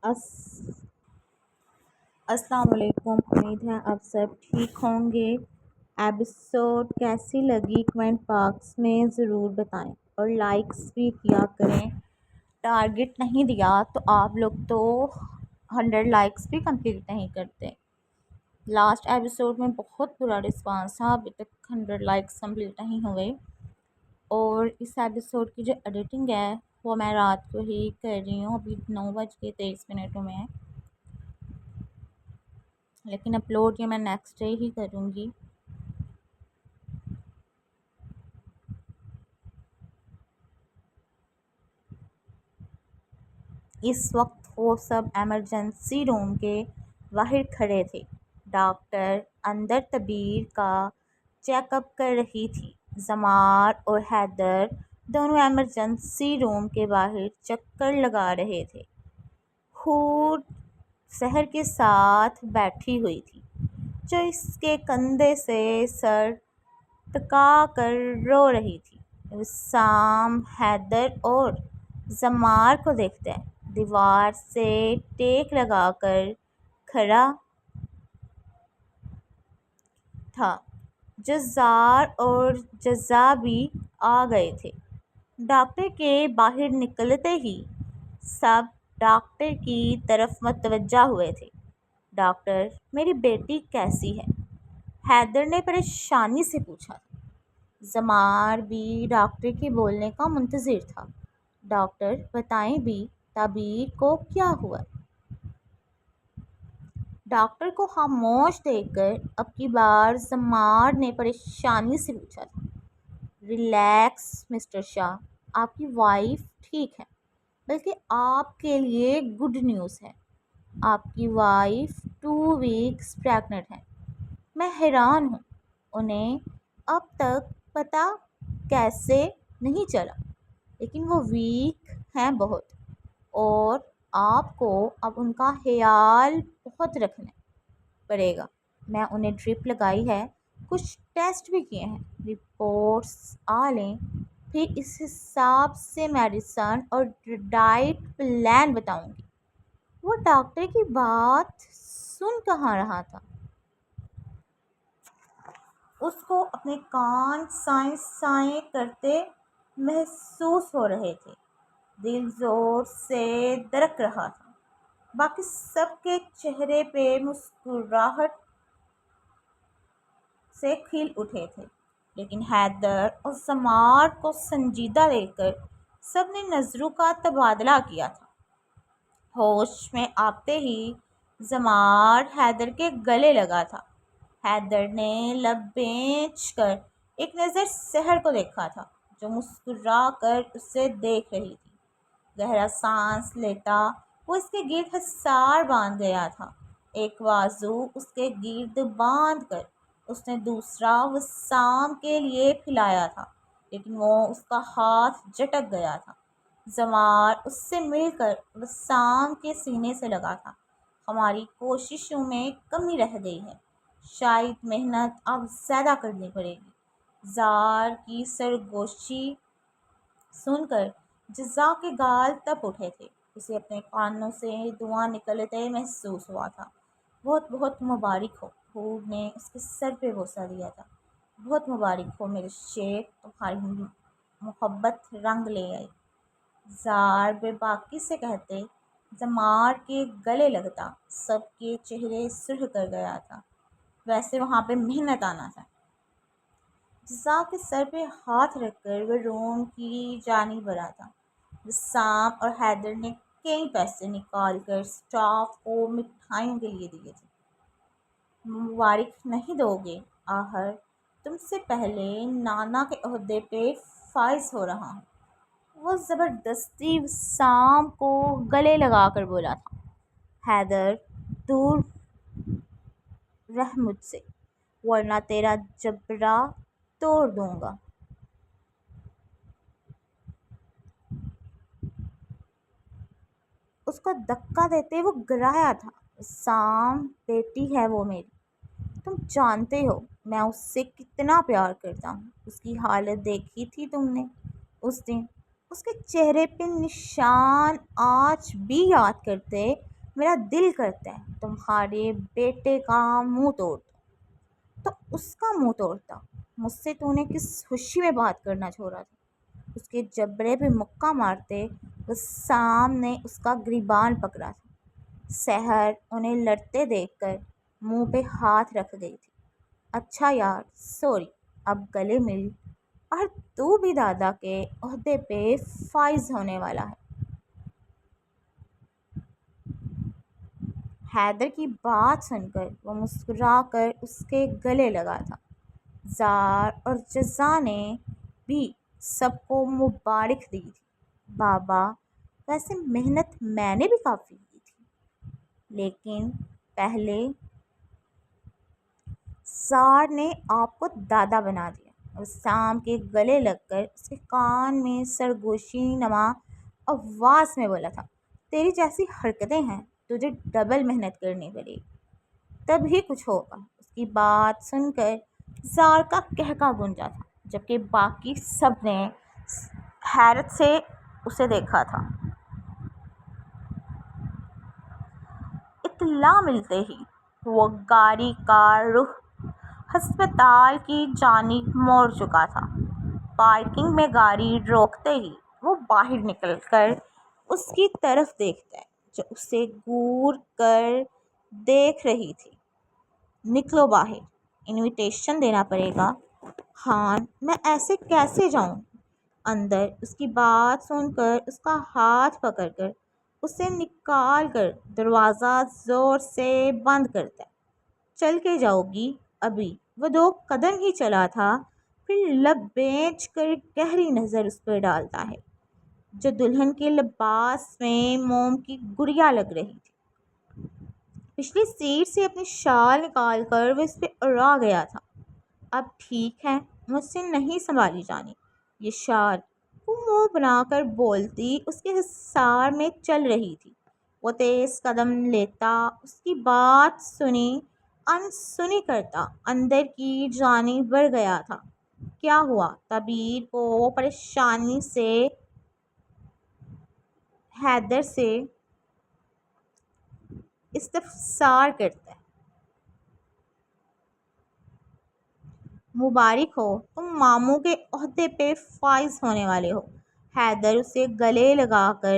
الس- السلام علیکم، امید ہے آپ سب ٹھیک ہوں گے۔ ایپیسوڈ کیسی لگی کمنٹ باکس میں ضرور بتائیں اور لائکس بھی کیا کریں۔ ٹارگٹ نہیں دیا تو آپ لوگ تو 100 لائکس بھی کمپلیٹ نہیں کرتے۔ لاسٹ ایپیسوڈ میں بہت برا رسپانس تھا، ابھی تک 100 لائکس کمپلیٹ نہیں ہوئے، اور اس ایپیسوڈ کی جو ایڈیٹنگ ہے وہ میں رات کو ہی کر رہی ہوں۔ ابھی 9:23 میں ہے، لیکن اپلوڈ یہ میں نیکسٹ ڈے ہی کروں گی۔ اس وقت وہ سب ایمرجنسی روم کے باہر کھڑے تھے۔ ڈاکٹر اندر طبیب کا چیک اپ کر رہی تھی۔ زمار اور حیدر دونوں ایمرجنسی روم کے باہر چکر لگا رہے تھے۔ حور سحر کے ساتھ بیٹھی ہوئی تھی، جو اس کے کندھے سے سر ٹکا کر رو رہی تھی۔ وسام حیدر اور زمار کو دیکھتے دیوار سے ٹیک لگا کر کھڑا تھا۔ جزار اور جزا بھی آ گئے تھے۔ ڈاکٹر کے باہر نکلتے ہی سب ڈاکٹر کی طرف متوجہ ہوئے تھے۔ ڈاکٹر، میری بیٹی کیسی ہے؟ حیدر نے پریشانی سے پوچھا۔ زمار بھی ڈاکٹر کے بولنے کا منتظر تھا۔ ڈاکٹر بتائیں بھی، طبیب کو کیا ہوا؟ ڈاکٹر کو خاموش دیکھ کر اب کی بار زمار نے پریشانی سے پوچھا تھا۔ ریلیکس مسٹر شاہ، آپ کی وائف ٹھیک ہے، بلکہ آپ کے لیے گڈ نیوز ہے۔ آپ کی وائف 2 ویکس پریگننٹ ہے۔ میں حیران ہوں، انہیں اب تک پتہ کیسے نہیں چلا، لیکن وہ ویک ہیں بہت، اور آپ کو اب ان کا خیال بہت رکھنا پڑے گا۔ میں انہیں ڈرپ لگائی ہے، کچھ ٹیسٹ بھی کیے ہیں، رپورٹس آ لیں پھر اس حساب سے میڈیسن اور ڈائٹ پلان بتاؤں گی۔ وہ ڈاکٹر کی بات سن کہاں رہا تھا، اس کو اپنے کان سائیں سائیں کرتے محسوس ہو رہے تھے۔ دل زور سے دھڑک رہا تھا۔ باقی سب کے چہرے پہ مسکراہٹ سے کھل اٹھے تھے، لیکن حیدر اور زمار کو سنجیدہ دیکھ کر سب نے نظروں کا تبادلہ کیا تھا۔ ہوش میں آتے ہی زمار حیدر کے گلے لگا تھا۔ حیدر نے لب بھینچ کر ایک نظر سحر کو دیکھا تھا، جو مسکرا کر اسے دیکھ رہی تھی۔ گہرا سانس لیتا وہ اس کے گرد حصار باندھ گیا تھا۔ ایک بازو اس کے گرد باندھ کر اس نے دوسرا وسام کے لیے پھیلایا تھا، لیکن وہ اس کا ہاتھ جھٹک گیا تھا۔ زمار اس سے مل کر وسام کے سینے سے لگا تھا۔ ہماری کوششوں میں کمی رہ گئی ہے، شاید محنت اب زیادہ کرنی پڑے گی۔ زار کی سرگوشی سن کر جزا کے گال تپ اٹھے تھے۔ اسے اپنے کانوں سے دھواں نکلتے محسوس ہوا تھا۔ بہت بہت مبارک ہو، حور نے اس کے سر پہ بوسہ دیا تھا۔ بہت مبارک ہو میرے شیر، تمہاری محبت رنگ لے آئی۔ زار بے باکی سے کہتے زمار کے گلے لگتا سب کے چہرے سرخ کر گیا تھا۔ ویسے وہاں پہ محنت آنا تھا۔ جزا کے سر پہ ہاتھ رکھ کر وہ روم کی جانب بڑھا تھا۔ وسام اور حیدر نے کئی پیسے نکال کر اسٹاف کو مٹھائیوں کے لیے دیے تھے۔ مبارک نہیں دو گے؟ آخر تم سے پہلے نانا کے عہدے پہ فائز ہو رہا ہوں۔ وہ زبردستی وسام کو گلے لگا کر بولا تھا۔ حیدر، دور رہ مجھ سے، ورنہ تیرا جبڑا توڑ دوں گا۔ اس کو دھکا دیتے وہ گرایا تھا۔ وسام، بیٹی ہے وہ میری، تم جانتے ہو میں اس سے کتنا پیار کرتا ہوں۔ اس کی حالت دیکھی تھی تم نے اس دن، اس کے چہرے پہ نشان آج بھی یاد کرتے میرا دل کرتا ہے تمہارے بیٹے کا منہ توڑ دو۔ تو اس کا منہ توڑتا؟ مجھ سے تو نے کس خوشی میں بات کرنا چھوڑا تھا؟ اس کے جبڑے پہ مکہ مارتے وہ سامنے اس کا گریبان پکڑا تھا۔ سحر انہیں لڑتے دیکھ کر منہ پہ ہاتھ رکھ گئی تھی۔ اچھا یار، سوری، اب گلے مل، اور تو بھی دادا کے عہدے پہ فائز ہونے والا ہے۔ حیدر کی بات سن کر وہ مسکرا کر اس کے گلے لگا تھا۔ زار اور جزا نے بھی سب کو مبارک دی تھی۔ بابا، ویسے محنت میں نے بھی کافی کی تھی، لیکن پہلے زار نے آپ کو دادا بنا دیا۔ اور سام کے گلے لگ کر اس کے کان میں سرگوشی نما آواز میں بولا تھا، تیری جیسی حرکتیں ہیں تجھے ڈبل محنت کرنی پڑے گی، تب ہی کچھ ہوگا۔ اس کی بات سن کر زار کا قہقہ گونجا تھا، جبکہ باقی سب نے حیرت سے اسے دیکھا تھا۔ اطلاع ملتے ہی وہ گاڑی کا رخ ہسپتال کی جانب موڑ چکا تھا۔ پارکنگ میں گاڑی روکتے ہی وہ باہر نکل کر اس کی طرف دیکھتا ہے، جو اسے گور کر دیکھ رہی تھی۔ نکلو باہر، انویٹیشن دینا پڑے گا۔ خان، میں ایسے کیسے جاؤں اندر؟ اس کی بات سن کر اس کا ہاتھ پکڑ کر اسے نکال کر دروازہ زور سے بند کرتا ہے۔ چل کے جاؤ گی؟ ابھی وہ 2 قدم ہی چلا تھا، پھر لب بیچ کر گہری نظر اس پر ڈالتا ہے، جو دلہن کے لباس میں موم کی گڑیا لگ رہی تھی۔ پچھلی سیٹ سے اپنی شال نکال کر وہ اس پہ اڑا گیا تھا۔ اب ٹھیک ہے، مجھ سے نہیں سنبھالی جانی یہ شال، وہ منہ بنا کر بولتی اس کے حصار میں چل رہی تھی۔ وہ تیز قدم لیتا، اس کی بات سنی انسنی کرتا اندر کی جانب بڑھ گیا تھا۔ کیا ہوا؟ طبیب کو پریشانی سے حیدر سے استفسار کرتا ہے۔ مبارک ہو، تم ماموں کے عہدے پہ فائز ہونے والے ہو۔ حیدر اسے گلے لگا کر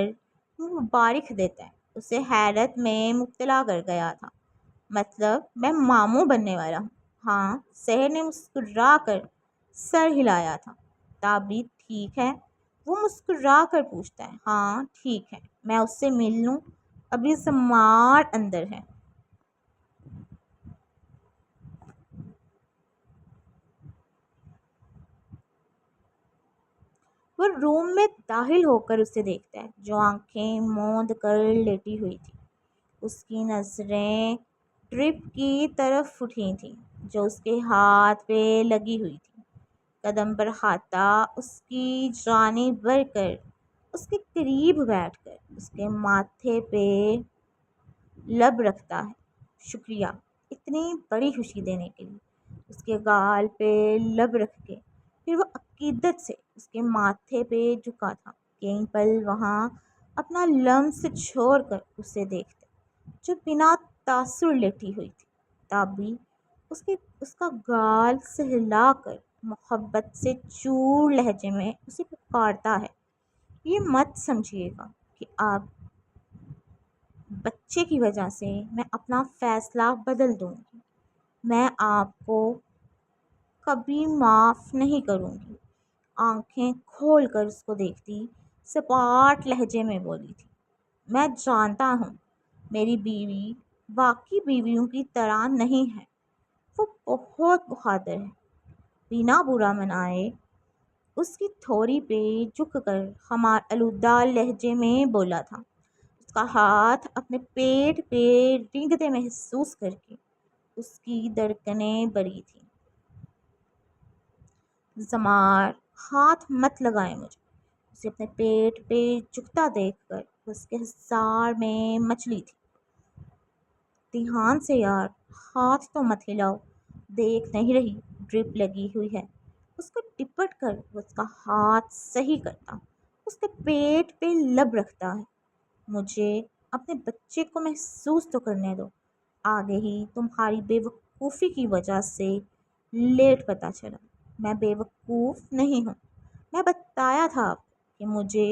مبارک دیتا ہے۔ اسے حیرت میں مبتلا کر گیا تھا۔ مطلب میں ماموں بننے والا ہوں؟ ہاں، سحر نے مسکرا کر سر ہلایا تھا۔ تعبیر ٹھیک ہے؟ وہ مسکرا کر پوچھتا ہے۔ ہاں ٹھیک ہے، میں اس سے مل لوں؟ ابھی زمار اندر ہے۔ وہ روم میں داخل ہو کر اسے دیکھتا ہے، جو آنکھیں موند کر لیٹی ہوئی تھی۔ اس کی نظریں ڈرپ کی طرف اٹھی تھیں، جو اس کے ہاتھ پہ لگی ہوئی تھی۔ قدم بڑھاتا اس کی جانب بڑھ کر اس کے قریب بیٹھ کر اس کے ماتھے پہ لب رکھتا ہے۔ شکریہ اتنی بڑی خوشی دینے کے لیے۔ اس کے گال پہ لب رکھ کے پھر وہ عقیدت سے اس کے ماتھے پہ جھکا تھا۔ کئی پل وہاں اپنا لمس چھوڑ کر اسے دیکھتے، جو بنا تاثر لیٹی ہوئی تھی۔ تابی اس کا گال سہلا کر محبت سے چور لہجے میں اسے پکارتا ہے، یہ مت سمجھیے گا کہ آپ بچے کی وجہ سے میں اپنا فیصلہ بدل دوں گی۔ میں آپ کو کبھی معاف نہیں کروں گی۔ آنکھیں کھول کر اس کو دیکھتی سپاٹ لہجے میں بولی تھی، میں جانتا ہوں میری بیوی باقی بیویوں کی طرح نہیں ہے، وہ بہت بہادر ہے۔ بنا برا منائے اس کی تھوڑی پہ جھک کر خمار آلودہ لہجے میں بولا تھا، اس کا ہاتھ اپنے پیٹ پہ رینگتے محسوس کر کے اس کی دھڑکنیں بڑھی تھیں۔ زمار، ہاتھ مت لگائے مجھے۔ اسے اپنے پیٹ پہ جھکتا دیکھ کر اس کے حصار میں مچلی تھی۔ دھیان سے یار، ہاتھ تو مت ہلاؤ، دیکھ نہیں رہی ڈرپ لگی ہوئی ہے؟ اس کو ٹپٹ کر وہ اس کا ہاتھ صحیح کرتا اس کے پیٹ پہ لب رکھتا ہے۔ مجھے اپنے بچے کو محسوس تو کرنے دو۔ آگے ہی تمہاری بے وقوفی کی وجہ سے لیٹ پتہ چلا۔ میں بے وقوف نہیں ہوں، میں بتایا تھا آپ کو کہ مجھے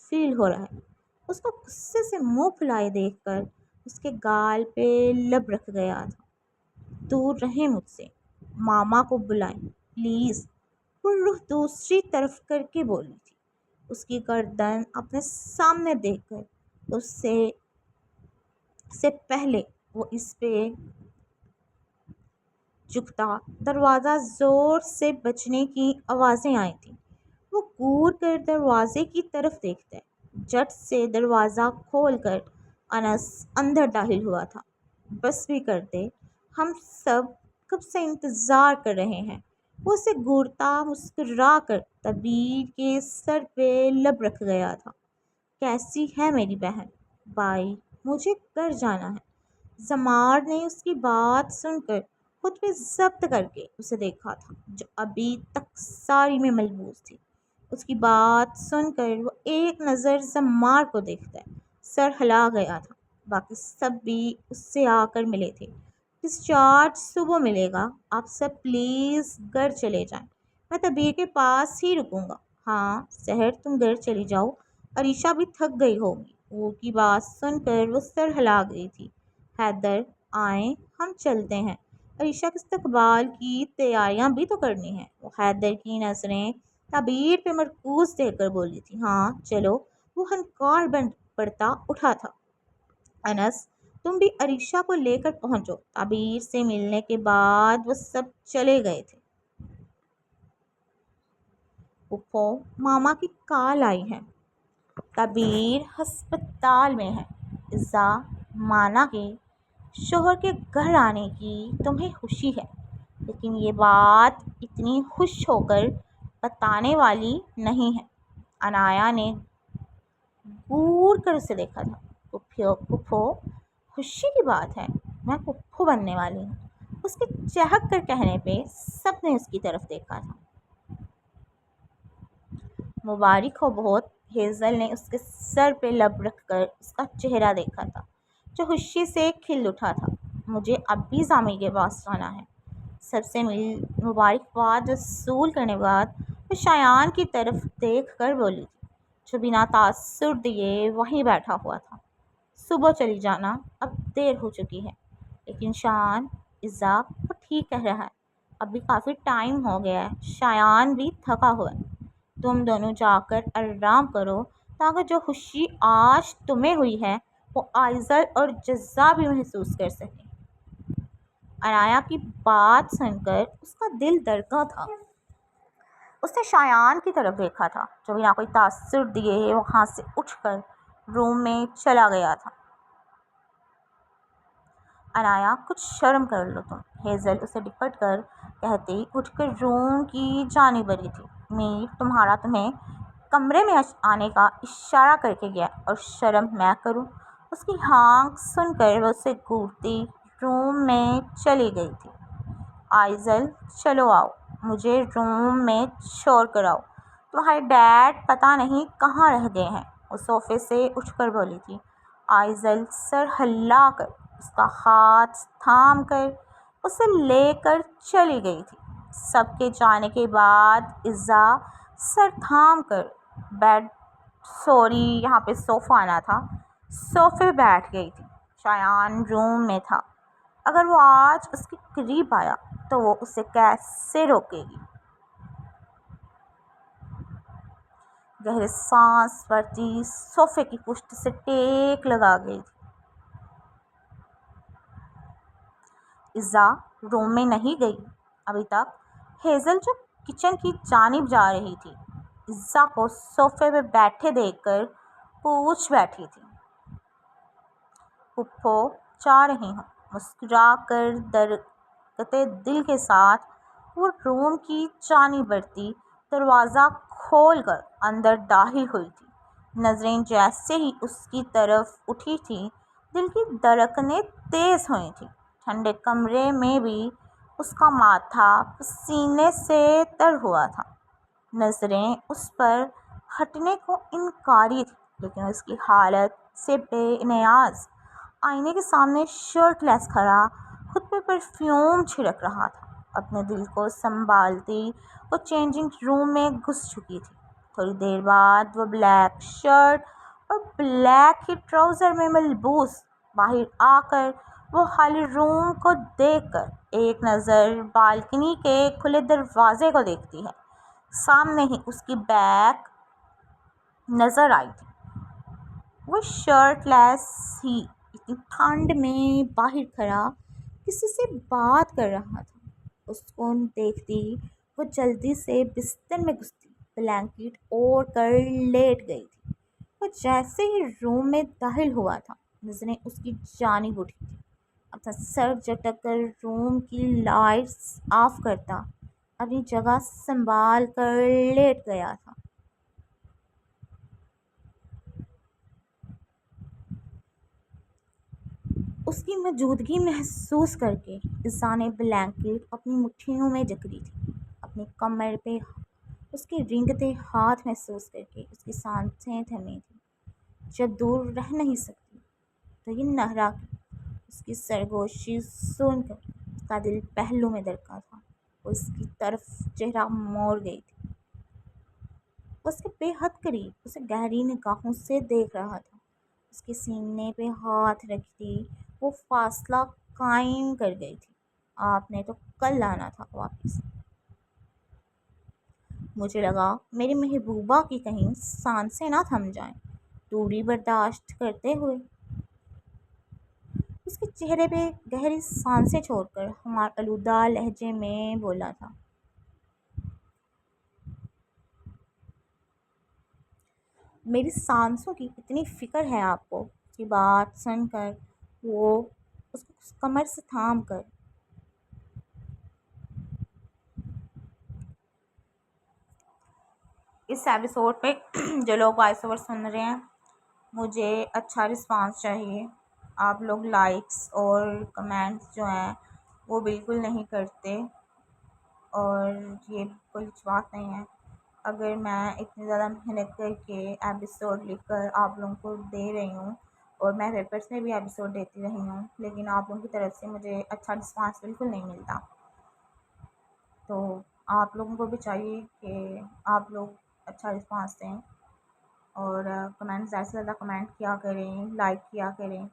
فیل ہو رہا ہے۔ اس کو غصے سے منہ پھلائے دیکھ کر اس کے گال پہ لب رکھ گیا تھا۔ دور رہیں مجھ سے، ماما کو بلائیں پلیز، رخ دوسری طرف کر کے بولی تھی۔ اس کی گردن اپنے سامنے دیکھ کر اس سے پہلے وہ اس پہ جھکتا دروازہ زور سے بجنے کی آوازیں آئی تھیں۔ وہ گور کر دروازے کی طرف دیکھتا ہے۔ جٹ سے دروازہ کھول کر انس اندر داخل ہوا تھا۔ بس بھی کر دے، ہم سب کب سے انتظار کر رہے ہیں۔ وہ اسے گورتا مسکرا کر طبیر کے سر پہ لب رکھ گیا تھا۔ کیسی ہے میری بہن؟ بائی، مجھے گھر جانا ہے۔ زمار نے اس کی بات سن کر خود پہ ضبط کر کے اسے دیکھا تھا، جو ابھی تک ساری میں ملبوس تھی۔ اس کی بات سن کر وہ ایک نظر زمار کو دیکھتا ہے، سر ہلا گیا تھا۔ باقی سب بھی اس سے آ کر ملے تھے۔ ڈسچارج صبح ملے گا، آپ سب پلیز گھر چلے جائیں، میں طبیر کے پاس ہی رکوں گا۔ ہاں سحر، تم گھر چلی جاؤ، عریشہ بھی تھک گئی ہوگی۔ وہ کی بات سن کر وہ سر ہلا گئی تھی۔ حیدر، آئیں ہم چلتے ہیں، عریشہ کے استقبال کی تیاریاں بھی تو کرنی ہیں۔ وہ حیدر کی نظریں طبیر پہ مرکوز دیکھ کر بولی تھی۔ ہاں چلو۔ وہ ہنکار بن پڑتا اٹھا تھا۔ انس، تم بھی عریشہ کو لے کر پہنچو۔ طبیر سے ملنے کے بعد وہ سب چلے گئے تھے۔ پھپھو، ماما کی کال آئی ہے، طبیر ہسپتال میں ہے۔ عزا، مانا کے شوہر کے گھر آنے کی تمہیں خوشی ہے، لیکن یہ بات اتنی خوش ہو کر بتانے والی نہیں ہے۔ عنایا نے گور کر اسے دیکھا تھا۔ پھپھو، خوشی کی بات ہے، میں پھپھو بننے والی ہوں۔ اس کے چہک کر کہنے پہ سب نے اس کی طرف دیکھا تھا۔ مبارک ہو بہت۔ ہیزل نے اس کے سر پہ لب رکھ کر اس کا چہرہ دیکھا تھا، جو خوشی سے کھل اٹھا تھا۔ مجھے اب بھی زامی کے پاس جانا ہے۔ سب سے مبارکباد وصول کرنے کے بعد وہ شایان کی طرف دیکھ کر بولی تھی، جو بنا تاثر دیے وہیں بیٹھا ہوا تھا۔ صبح چلی جانا، اب دیر ہو چکی ہے۔ لیکن شایان، عزا، وہ ٹھیک کہہ رہا ہے، اب بھی کافی ٹائم ہو گیا ہے، شایان بھی تھکا ہوا ہے۔ تم دونوں جا کر آرام کرو، تاکہ جو خوشی آج تمہیں ہوئی ہے وہ آئزل اور جزا بھی محسوس کر سکیں۔ عنایا کی بات سن کر اس کا دل دھڑکا تھا۔ اس نے شایان کی طرف دیکھا تھا، جو بنا کوئی تاثر دیے وہاں سے اٹھ کر روم میں چلا گیا تھا۔ عنایا، کچھ شرم کر لو تم، ہیزل اسے ڈپٹ کر کہتی اٹھ کر روم کی جانب بڑھی تھی۔ میر تمہارا تمہیں کمرے میں آنے کا اشارہ کر کے گیا، اور شرم میں کروں؟ اس کی ہانک سن کر وہ اسے گھورتی روم میں چلی گئی تھی۔ آئزل، چلو آؤ، مجھے روم میں شور کراؤ، تمہارے ڈیڈ پتہ نہیں کہاں رہ گئے ہیں۔ وہ صوفے سے اٹھ کر بولی تھی۔ آئزل سر ہلا کر اس کا ہاتھ تھام کر اسے لے کر چلی گئی تھی۔ سب کے جانے کے بعد عزا سر تھام کر یہاں پہ صوفہ آنا تھا، صوفے بیٹھ گئی تھی۔ شایان روم میں تھا، اگر وہ آج اس کے قریب آیا تو وہ اسے کیسے روکے گی؟ گہرے سانس بھرتی صوفے کی پشت سے ٹیک لگا گئی تھی۔ عزا روم میں نہیں گئی ابھی تک؟ ہیزل جو کچن کی جانب جا رہی تھی، عزا کو صوفے پہ بیٹھے دیکھ کر پوچھ بیٹھی تھی۔ پھپھو، جا رہی ہوں، مسکرا کر درکتے دل کے ساتھ وہ روم کی جانب بڑھتی دروازہ کھول کر اندر داخل ہوئی تھی۔ نظریں جیسے ہی اس کی طرف اٹھی تھیں، دل کی دھڑکنیں تیز ہوئی تھیں۔ ٹھنڈے کمرے میں بھی اس کا ماتھا پسینے سے تر ہوا تھا۔ نظریں اس پر ہٹنے کو انکاری تھی، لیکن اس کی حالت سے بے نیاز آئینے کے سامنے شرٹ لیس کھڑا خود پہ پرفیوم چھڑک رہا تھا۔ اپنے دل کو سنبھالتی وہ چینجنگ روم میں گھس چکی تھی۔ تھوڑی دیر بعد وہ بلیک شرٹ اور بلیک ہی ٹراؤزر میں ملبوس باہر آ کر وہ خالی روم کو دیکھ کر ایک نظر بالکنی کے کھلے دروازے کو دیکھتی ہے۔ سامنے ہی اس کی بیگ نظر آئی تھی۔ وہ شرٹ لیس ہی اتنی ٹھنڈ میں باہر کھڑا کسی سے بات کر رہا تھا۔ اس کو دیکھتی وہ جلدی سے بستر میں گھستی بلینکٹ اوڑھ کر لیٹ گئی تھی۔ وہ جیسے ہی روم میں داخل ہوا تھا نظریں اس کی جانب اٹھی تھی۔ اپنا سر جھٹک کر روم کی لائٹس آف کرتا اپنی جگہ سنبھال کر لیٹ گیا تھا۔ اس کی موجودگی محسوس کر کے عزا نے بلینکٹ اپنی مٹھیوں میں جکڑی تھی۔ اپنی کمر پہ اس کے رینگتے ہاتھ محسوس کر کے اس کی سانسیں تھمی تھیں۔ جب دور رہ نہیں سکتی تو یہ نہرا کی اس کی سرگوشی سن کر اس کا دل پہلو میں دھڑکا تھا۔ وہ اس کی طرف چہرہ موڑ گئی تھی۔ وہ اس کے بے حد قریب اسے گہری نگاہوں سے دیکھ رہا تھا۔ اس کے سینے پہ ہاتھ رکھتی وہ فاصلہ قائم کر گئی تھی۔ آپ نے تو کل آنا تھا واپس۔ مجھے لگا میری محبوبہ کی کہیں سانسیں نہ تھم جائیں۔ دوری برداشت کرتے ہوئے اس کے چہرے پہ گہری سانسیں چھوڑ کر ہمارا آلودہ لہجے میں بولا تھا، میری سانسوں کی اتنی فکر ہے آپ کو؟ اس کی بات سن کر وہ اس کو کمر سے تھام کر اس ایپیسوڈ پہ جو لوگ وائس اوور سن رہے ہیں مجھے اچھا رسپانس چاہیے۔ آپ لوگ لائکس اور کمنٹس جو ہیں وہ بالکل نہیں کرتے اور یہ کوئی بات نہیں ہے۔ اگر میں اتنی زیادہ محنت کر کے ایپیسوڈ لکھ کر آپ لوگوں کو دے رہی ہوں اور میں پیپرس میں بھی ایپیسوڈ دیتی رہی ہوں لیکن آپ لوگوں کی طرف سے مجھے اچھا رسپانس بالکل نہیں ملتا، تو آپ لوگوں کو بھی چاہیے کہ آپ لوگ اچھا رسپانس دیں اور کمنٹ زیادہ سے زیادہ کمنٹ کیا کریں، لائک کیا کریں۔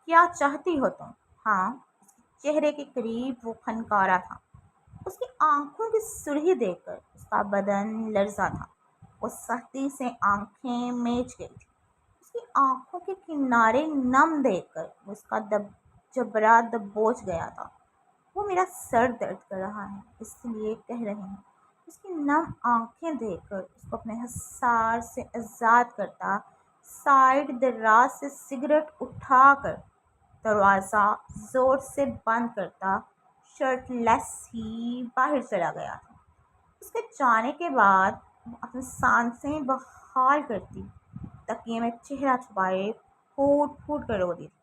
کیا چاہتی ہو تم؟ ہاں، اس کے چہرے کے قریب وہ فنکارا تھا۔ اس کی آنکھوں کی سرخی دیکھ کر اس کا بدن لرزا تھا۔ وہ سختی سے آنکھیں میچ گئی تھی۔ اس کی آنکھوں کے کنارے نم دیکھ کر وہ اس کا جبرا دبوچ گیا تھا۔ وہ میرا سر درد کر رہا ہے اس لیے کہہ رہی ہوں۔ اس کی نم آنکھیں دیکھ کر اس کو اپنے حصار سے آزاد کرتا سائیڈ دراز سے سگریٹ اٹھا کر دروازہ زور سے بند کرتا شرٹ لیس ہی باہر چلا گیا تھا۔ اس کے جانے کے بعد وہ اپنی سانسیں بحال کرتی تکیے میں چہرہ چھپائے پھوٹ پھوٹ کر رو دی تھی۔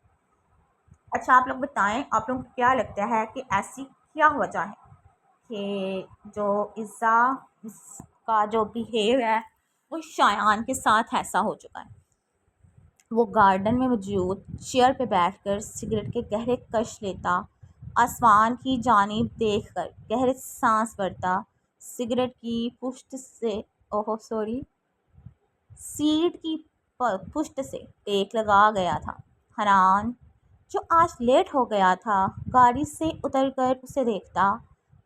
اچھا آپ لوگ بتائیں، آپ لوگوں کو کیا لگتا ہے کہ ایسی کیا وجہ ہے کہ جو عزا اس کا جو بیہیو ہے وہ شایان کے ساتھ ایسا ہو چکا ہے؟ وہ گارڈن میں موجود چیئر پہ بیٹھ کر سگریٹ کے گہرے کش لیتا، آسمان کی جانب دیکھ کر گہرے سانس بھرتا، سگریٹ کی پشت سے سیٹ کی پشت سے ٹیک لگا گیا تھا۔ حنان جو آج لیٹ ہو گیا تھا گاڑی سے اتر کر اسے دیکھتا،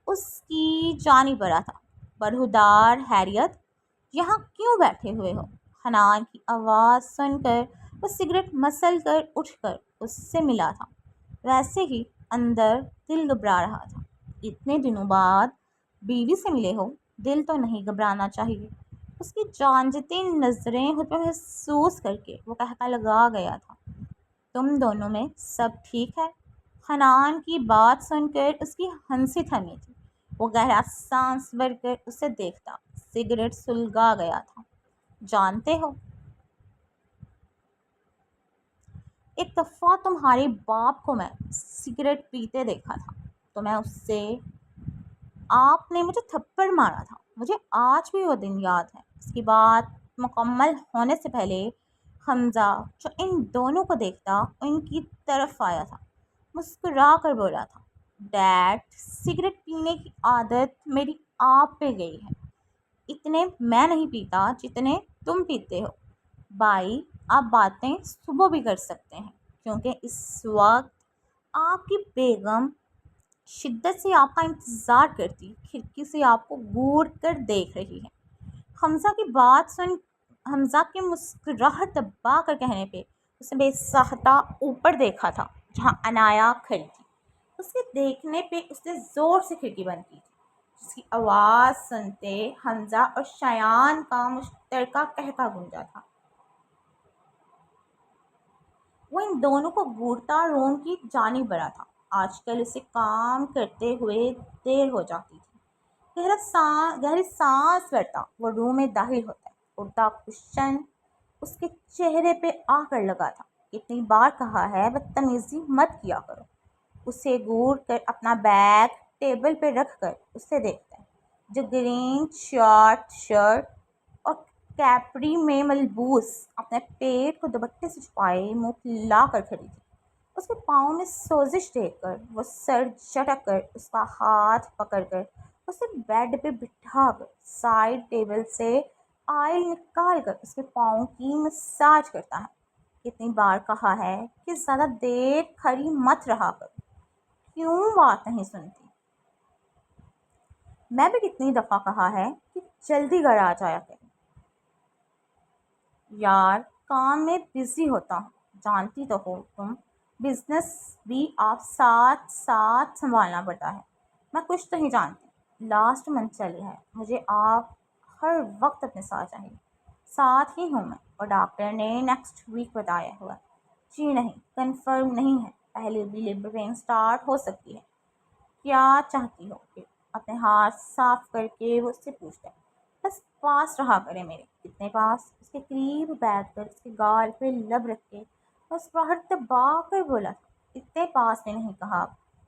اس کی جانب بڑھا تھا۔ برہودار حیریت، یہاں کیوں بیٹھے ہوئے ہو؟ حنان کی آواز سن کر وہ سگریٹ مسل کر اٹھ کر اس سے ملا تھا۔ ویسے ہی اندر دل گھبرا رہا تھا۔ اتنے دنوں بعد بیوی سے ملے ہو، دل تو نہیں گھبرانا چاہیے۔ اس کی جانجتی نظریں خود پہ محسوس کر کے وہ کہنے لگا گیا تھا، تم دونوں میں سب ٹھیک ہے؟ حنان کی بات سن کر اس کی ہنسی تھمی تھی۔ وہ گہرا سانس بھر کر اسے دیکھتا سگریٹ سلگا گیا تھا۔ جانتے ہو، ایک دفعہ تمہارے باپ کو میں سگریٹ پیتے دیکھا تھا تو میں اس سے آپ نے مجھے تھپڑ مارا تھا، مجھے آج بھی وہ دن یاد ہے۔ اس کی بات مکمل ہونے سے پہلے حمزہ جو ان دونوں کو دیکھتا ان کی طرف آیا تھا، مسکرا کر بولا تھا، ڈیڈ سگریٹ پینے کی عادت میری آپ پہ گئی ہے، اتنے میں نہیں پیتا جتنے تم پیتے ہو۔ بھائی آپ باتیں صبح بھی کر سکتے ہیں کیونکہ اس وقت آپ کی بیگم شدت سے آپ کا انتظار کرتی کھڑکی سے آپ کو گھور کر دیکھ رہی ہے۔ حمزہ کی بات سن حمزہ کے مسکراہٹ دبا کر کہنے پہ اس نے بے ساختہ اوپر دیکھا تھا جہاں عنایا کھڑی تھی۔ اس کے دیکھنے پہ اس نے زور سے کھڑکی بند کی تھی، جس کی آواز سنتے حمزہ اور شایان کا مشترکہ قہقہ گونجا تھا۔ وہ ان دونوں کو گھورتا روم کی جانب بڑھا تھا۔ آج کل اسے کام کرتے ہوئے دیر ہو جاتی تھی۔ گہری سانس بھرتا وہ روم میں داخل ہوتا ہے۔ اڑتا کوشچن اس کے چہرے پہ آ کر لگا تھا، کتنی بار کہا ہے بدتمیزی مت کیا کرو۔ اسے گھور کر اپنا بیگ ٹیبل پہ رکھ کر اسے دیکھتا ہے جو گرین شارٹ شرٹ اور کیپری میں ملبوس اپنے پیٹ کو دوپٹے سے چھپائے منہ پھلا کر کھڑی تھی۔ اس کے پاؤں میں سوزش دیکھ کر وہ سر جھٹک کر اس کا ہاتھ پکڑ کر اسے بیڈ پہ بٹھا کر سائڈ ٹیبل سے آئل نکال کر اس کے پاؤں کی مساج کرتا ہے۔ کتنی بار کہا ہے کہ زیادہ دیر کھڑی مت رہا کر، کیوں بات نہیں سنتی؟ میں بھی کتنی دفعہ کہا ہے کہ جلدی گھر آ جایا کریں۔ یار کام میں بزی ہوتا ہوں، جانتی تو ہو تم، بزنس بھی آپ ساتھ ساتھ سنبھالنا پڑتا ہے۔ میں کچھ تو نہیں جانتی، لاسٹ منتھ چلی ہے، مجھے آپ ہر وقت اپنے ساتھ چاہیے۔ ساتھ ہی ہوں میں، اور ڈاکٹر نے نیکسٹ ویک بتایا ہوا ہے۔ جی نہیں، کنفرم نہیں ہے، پہلے بھی لیبر پین سٹارٹ ہو سکتی ہے۔ کیا چاہتی ہو؟ کہ اپنے ہاتھ صاف کر کے وہ اس سے پوچھتا ہے۔ بس پاس رہا کرے میرے۔ کتنے پاس؟ اس کے قریب بیٹھ کر اس کے گال پہ لب رکھ کے مسکراہٹ دبا کر بولا تھا، اتنے پاس نے نہیں کہا۔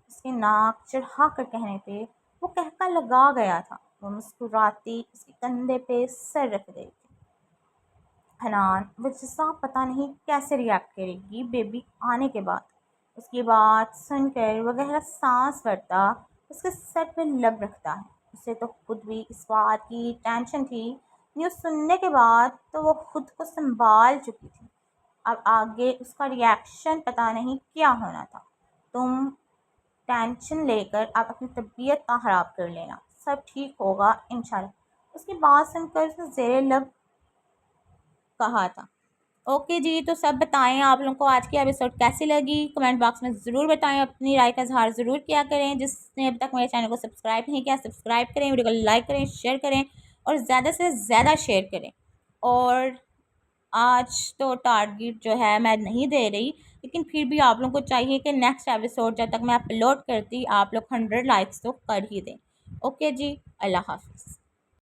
اس کے ناک چڑھا کر کہنے پہ وہ کہکا لگا گیا تھا۔ وہ مسکراتی اس کے کندھے پہ سر رکھ گئی تھی۔ حنان وہ جیسا پتہ نہیں کیسے ریئیکٹ کرے گی بیبی آنے کے بعد۔ اس کی بات سن کر وہ گہرا سانس بھرتا اس کے سر پہ لب رکھتا ہے۔ اسے تو خود بھی اس بات کی ٹینشن تھی، نیوز سننے کے بعد تو وہ خود کو سنبھال چکی تھی، اب آگے اس کا ریئیکشن پتہ نہیں کیا ہونا تھا۔ تم ٹینشن لے کر آپ اپنی طبیعت نہ خراب کر لینا، سب ٹھیک ہوگا انشاءاللہ۔ اس کی بات سن کر اس نے زیر لب کہا تھا۔ اوکے جی، تو سب بتائیں آپ لوگوں کو آج کی ایپیسوڈ کیسی لگی، کمنٹ باکس میں ضرور بتائیں، اپنی رائے کا اظہار ضرور کیا کریں۔ جس نے اب تک میرے چینل کو سبسکرائب نہیں کیا سبسکرائب کریں، ویڈیو کو لائک کریں، شیئر کریں اور زیادہ سے زیادہ شیئر کریں۔ اور آج تو ٹارگیٹ جو ہے میں نہیں دے رہی، لیکن پھر بھی آپ لوگوں کو چاہیے کہ نیکسٹ ایپیسوڈ جب تک میں اپلوڈ کرتی آپ لوگ 100 لائکس تو کر ہی دیں۔ اوکے جی، اللہ حافظ۔